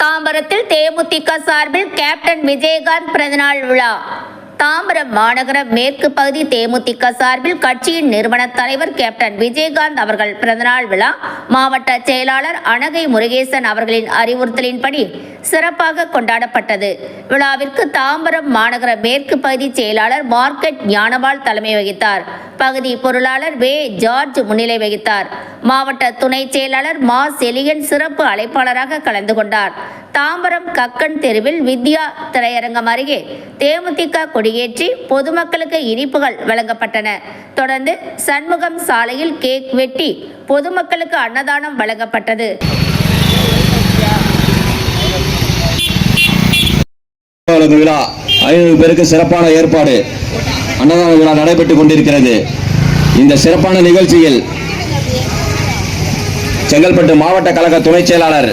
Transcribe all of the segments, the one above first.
தாம்பரத்தில் தேமுதிக சார்பில் கேப்டன் விஜயகாந்த் பிறந்தநாள் விழா. தாம்பரம் மாநகர மேற்கு பகுதி தேமுதிக சார்பில் கட்சியின் நிறுவன தலைவர் கேப்டன் விஜயகாந்த் அவர்கள் பிறந்தநாள் விழா மாவட்ட செயலாளர் அனகை முருகேசன் அவர்களின் அறிவுறுத்தலின்படி சிறப்பாக கொண்டாடப்பட்டது. விழாவிற்கு தாம்பரம் மாநகர மேற்கு பகுதி செயலாளர் மார்க்கெட் ஞானபால் தலைமை வகித்தார். பகுதி பொருளாளர் வே ஜார்ஜ் முன்னிலை வகித்தார். மாவட்ட துணை செயலாளர் மா செலியன் சிறப்பு அழைப்பாளராக கலந்து கொண்டார். தாம்பரம் கக்கன் தெருவில் வித்யா திரையரங்கம் அருகே தேமுதிக கொடியேற்றி பொதுமக்களுக்கு இனிப்புகள் வழங்கப்பட்டன. தொடர்ந்து சண்முகம் சாலையில் கேக் வெட்டி பொதுமக்களுக்கு அன்னதானம் வழங்கப்பட்டது. விழா 500 பேருக்கு சிறப்பான ஏற்பாடு. அன்னதான விழா நடைபெற்றுக் கொண்டிருக்கிறது. இந்த சிறப்பான நிகழ்ச்சியில் செங்கல்பட்டு மாவட்ட கழக துணை செயலாளர்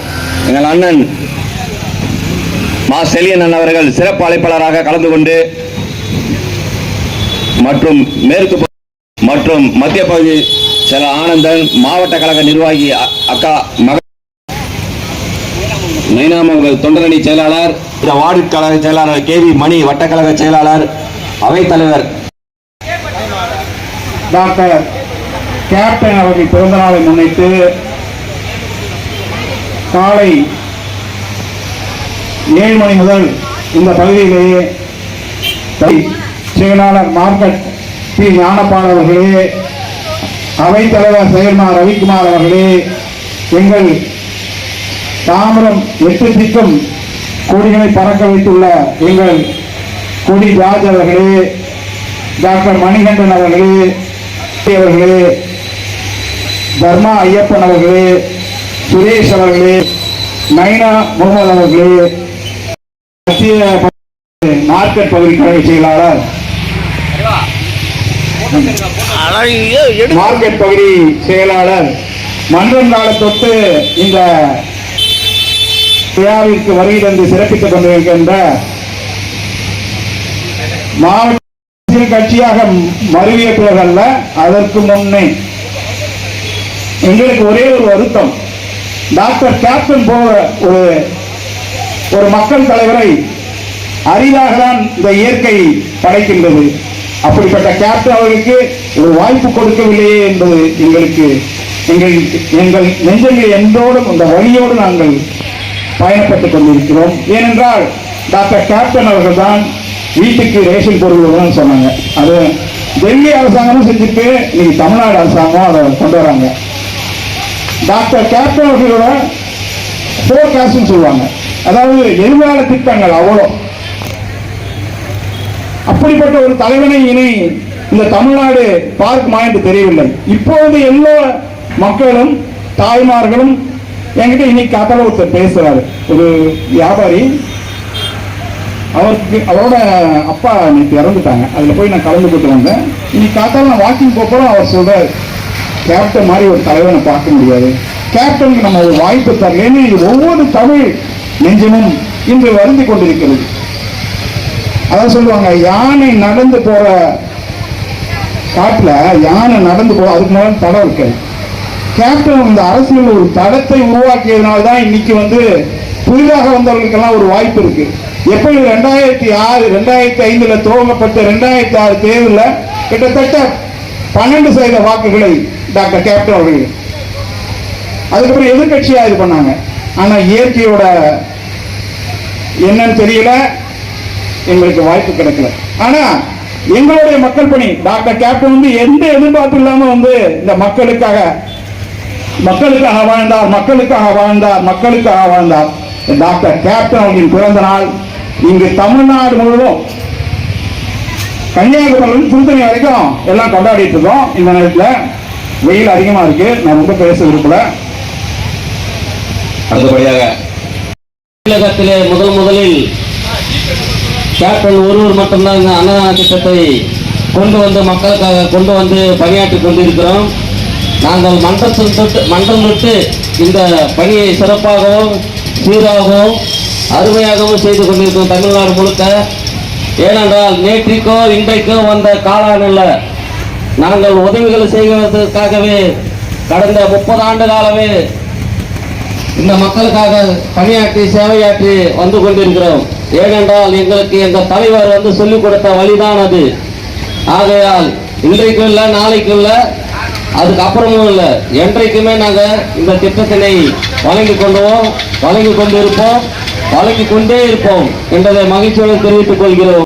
எங்கள் அண்ணன் மா செலியன் அவர்கள் சிறப்பு அழைப்பாளராக கலந்து கொண்டு மற்றும் மேற்கு மற்றும் மத்திய பகுதி செயலர் ஆனந்தன், மாவட்ட கழக நிர்வாகி அக்கா மைனாம் அவர்கள் தொண்டரணி செயலாளர், வார்டு கழக செயலாளர் கேவி மணி, வட்டக்கழக செயலாளர், அவைத்தலைவர் டாக்டர் கேப்டன் அவர்கள் பிறந்த நாளை முன்னிட்டு காலை 7 மணி முதல் இந்த பகுதியிலேயே செயலாளர் மார்க்கெட் பி ஞானபால் அவர்களே, அவைத்தலைவர் செயல்மார் ரவிக்குமார் அவர்களே, எங்கள் தாம்பரம் 8 திக்கும் கொடிகளை பறக்க வைத்துள்ள எங்கள் கொடி ஜார்ஜ் அவர்களே, டாக்டர் மணிகண்டன் அவர்களே, தர்மா ஐயப்பன் அவர்களே, சுரேஷ் அவர்களே, நைனா முகமது அவர்களே, மத்திய மார்க்கெட் பகுதி கழக செயலாளர், மார்க்கெட் பகுதி செயலாளர், மன்றம் கால தொட்டு இந்த விழாவிற்கு வருகை தந்து சிறப்பித்துக் கொண்டிருக்கின்ற மாவட்ட கட்சியாக மருவிய பிறகல்ல, அதற்கு முன்னே எங்களுக்கு ஒரே ஒரு வருத்தம், டாக்டர் கேப்டன் போல ஒரு மக்கள் தலைவரை அரிதாக தான் இந்த இயற்கை படைக்கின்றது. அப்படிப்பட்ட கேப்டன் அவர்களுக்கு ஒரு வாய்ப்பு கொடுக்கவில்லையே என்பது எங்கள் நெஞ்சங்கள் என்றோடும் இந்த வழியோடு நாங்கள் பயணப்பட்டுக் கொண்டிருக்கிறோம். ஏனென்றால் டாக்டர் கேப்டன் அவர்கள் தான் வீட்டுக்கு ரேஷன் பொருள் சொன்னாங்க. அது டெல்லி அரசாங்கமும் செஞ்சுட்டு இன்னைக்கு தமிழ்நாடு அரசாங்கம் அதை கொண்டு வராங்க. டாக்டர் கேப்டன் அவர்களோட ஃபோர்காஸ்ட்னு சொல்லுவாங்க, அதாவது எதிர்கால திட்டங்கள் அவ்வளோ. அப்படிப்பட்ட ஒரு தலைவனை இனி இந்த தமிழ்நாடு பார்க்குமா என்று தெரியவில்லை. இப்போது எல்லா மக்களும் தாய்மார்களும் என்கிட்ட இன்னைக்கு காத்தால ஒருத்தர் பேசுறாரு, ஒரு வியாபாரி, அவரோட அப்பா இன்னைக்கு இறந்துட்டாங்க. அதில் போய் நான் கலந்துக்கிட்டு வந்தேன். இன்னைக்கு காத்தால நான் வாக்கிங் போகிறோம். அவர் சொல்றாரு, கேப்டன் மாதிரி ஒரு தலைவனை பார்க்க முடியாது, கேப்டனுக்கு நம்ம ஒரு வாய்ப்பு தரலன்னு ஒவ்வொரு தமிழ் நெஞ்சமும் இன்று வருந்தி கொண்டிருக்கிறது. அதான் சொல்லுவாங்க, யானை நடந்து போற காட்டுல யானை நடந்து போற அதுக்கு மேல தடம் இருக்காது. கேப்டன் இந்த அரசியல் ஒரு தடத்தை உருவாக்கியதுனால்தான் இன்னைக்கு புதிதாக வந்தவர்களுக்கெல்லாம் ஒரு வாய்ப்பு இருக்கு. எப்படி 2006 2005 துவங்கப்பட்ட 2006 தேர்தலில் கிட்டத்தட்ட 12% வாக்குகளை டாக்டர் கேப்டன் அவர்கள், அதுக்கப்புறம் எதிர்கட்சியா இது பண்ணாங்க. ஆனா இயற்கையோட என்னன்னு தெரியல, எங்களுக்கு வாய்ப்பு கிடைக்கல. ஆனா எங்களுடைய மக்கள் பணி, டாக்டர் கேப்டன் எந்த எதிர்பார்ப்பு இல்லாம இந்த மக்களுக்காக வாழ்ந்தார். டாக்டர் கேப்டன் அவர்களின் பிறந்த நாள் இங்கு தமிழ்நாடு முழுவதும் கன்னியாகுமரி திருத்தணி வரைக்கும் எல்லாம் கொண்டாடிட்டு இருக்கோம். இந்த நேரத்தில் வெயில் அதிகமா இருக்கு, நான் ரொம்ப பேச விரும்பல. அடுத்தபடியாக தமிழகத்திலே முதலில் கேப்டன் ஒருவர் மட்டும்தான் இந்த அன்னதான திட்டத்தை கொண்டு வந்து மக்களுக்காக கொண்டு வந்து பணியாற்றி கொண்டிருக்கிறோம். நாங்கள் மன்றம் விட்டு இந்த பணியை சிறப்பாகவும் சீராகவும் அருமையாகவும் செய்து கொண்டிருக்கிறோம். தமிழ்நாடு முழுக்க ஏனென்றால் நேற்றுக்கோ இன்றைக்கோ வந்த காலம் அல்ல. நாங்கள் உதவிகள் செய்வதற்காகவே கடந்த 30 ஆண்டு காலமே இந்த மக்களுக்காக பணியாற்றி சேவையாற்றி வந்து கொண்டிருக்கிறோம். ஏனென்றால் எங்களுக்கு எங்கள் தலைவர் வந்து சொல்லிக் கொடுத்த வழிதான் அது. ஆகையால் இன்றைக்கும் இல்லை, நாளைக்கும் இல்லை, அதுக்கப்புறமும் இல்லை, என்றைக்குமே நாங்கள் இந்த திட்டத்தினை வழங்கி கொண்டிருப்போம், வழங்கி கொண்டே இருப்போம் என்பதை மகிழ்ச்சியோடு தெரிவித்துக் கொள்கிறோம்.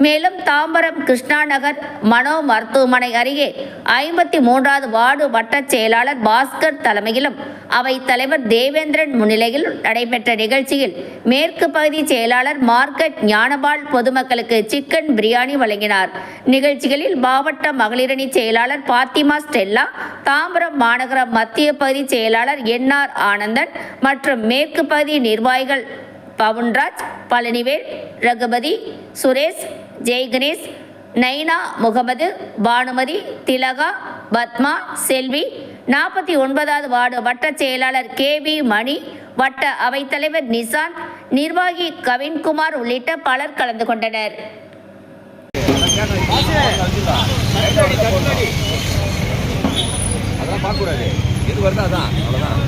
மேலும் தாம்பரம் கிருஷ்ணா நகர் மனோ மருத்துவமனை அருகே 53வது வார்டு வட்டச் செயலாளர் பாஸ்கர் தலைமையிலும் அவை தலைவர் தேவேந்திரன் முன்னிலையில் நடைபெற்ற நிகழ்ச்சியில் மேற்கு பகுதி செயலாளர் மார்க்கெட் ஞானபால் பொதுமக்களுக்கு சிக்கன் பிரியாணி வழங்கினார். நிகழ்ச்சிகளில் மாவட்ட மகளிரணி செயலாளர் பாத்திமா ஸ்டெல்லா, தாம்பரம் மாநகர மத்திய பகுதி செயலாளர் என்ஆர் ஆனந்தன் மற்றும் மேற்கு பகுதி நிர்வாகிகள் பவுன்ராஜ், பழனிவேல், ரகுபதி, சுரேஷ், ஜெய்கணேஷ், நைனா, முகமது, பானுமதி, திலகா, பத்மா, செல்வி, 49வது வார்டு வட்ட செயலாளர் கேவி மணி, வட்ட அவைத்தலைவர் நிசாந்த், நிர்வாகி கவின்குமார் உள்ளிட்ட பலர் கலந்து கொண்டனர். அதெல்லாம் பார்க்கக்கூடாது. எது வருதோ அதான், அவ்வளோதான்.